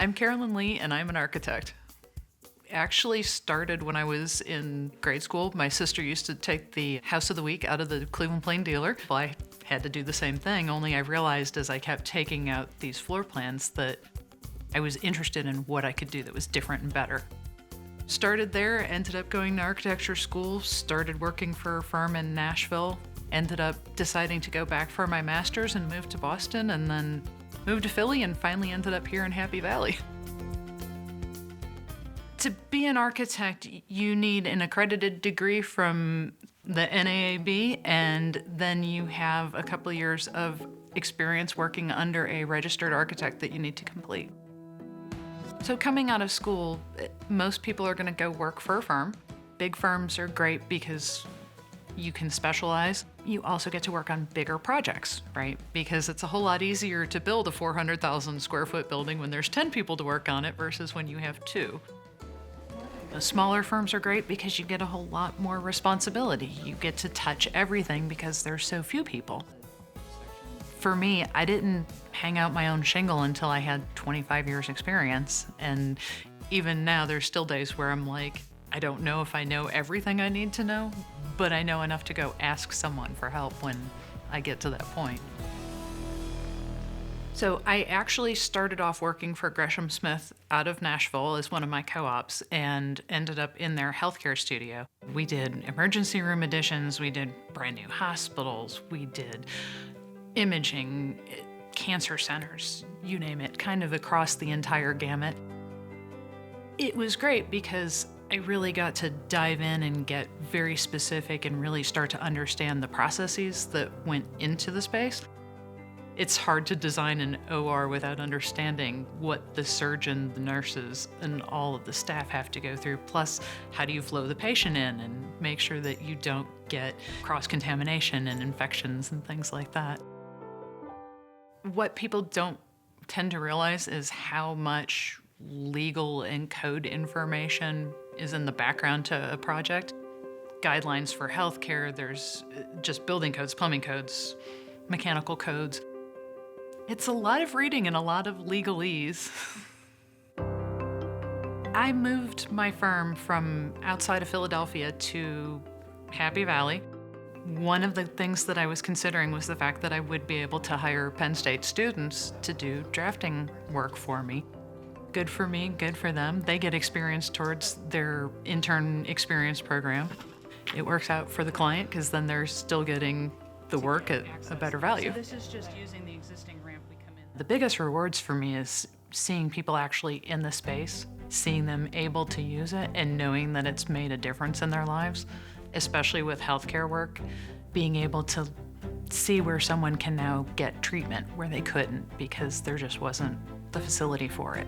I'm Carolyn Lee, and I'm an architect. Actually started when I was in grade school. My sister used to take the House of the Week out of the Cleveland Plain dealer. Well, I had to do the same thing, only I realized as I kept taking out these floor plans that I was interested in what I could do that was different and better. Started there, ended up going to architecture school, started working for a firm in Nashville, ended up deciding to go back for my master's and moved to Boston, and then moved to Philly and finally ended up here in Happy Valley. To be an architect, you need an accredited degree from the NAAB, and then you have a couple of years of experience working under a registered architect that you need to complete. So coming out of school, most people are going to go work for a firm. Big firms are great because you can specialize. You also get to work on bigger projects, right? Because it's a whole lot easier to build a 400,000 square foot building when there's 10 people to work on it versus when you have 2. The smaller firms are great because you get a whole lot more responsibility. You get to touch everything because there's so few people. For me, I didn't hang out my own shingle until I had 25 years experience. And even now, there's still days where I'm like, I don't know if I know everything I need to know, but I know enough to go ask someone for help when I get to that point. So I actually started off working for Gresham Smith out of Nashville as one of my co-ops and ended up in their healthcare studio. We did emergency room additions, we did brand new hospitals, we did imaging, cancer centers, you name it, kind of across the entire gamut. It was great because I really got to dive in and get very specific and really start to understand the processes that went into the space. It's hard to design an OR without understanding what the surgeon, the nurses, and all of the staff have to go through. Plus, how do you flow the patient in and make sure that you don't get cross-contamination and infections and things like that. What people don't tend to realize is how much legal and code information is in the background to a project. Guidelines for healthcare, there's just building codes, plumbing codes, mechanical codes. It's a lot of reading and a lot of legalese. I moved my firm from outside of Philadelphia to Happy Valley. One of the things that I was considering was the fact that I would be able to hire Penn State students to do drafting work for me. Good for me, good for them. They get experience towards their intern experience program. It works out for the client because then they're still getting the work at a better value. So this is just using the existing ramp we come in. The biggest rewards for me is seeing people actually in the space, seeing them able to use it and knowing that it's made a difference in their lives, especially with healthcare work, being able to see where someone can now get treatment where they couldn't because there just wasn't the facility for it.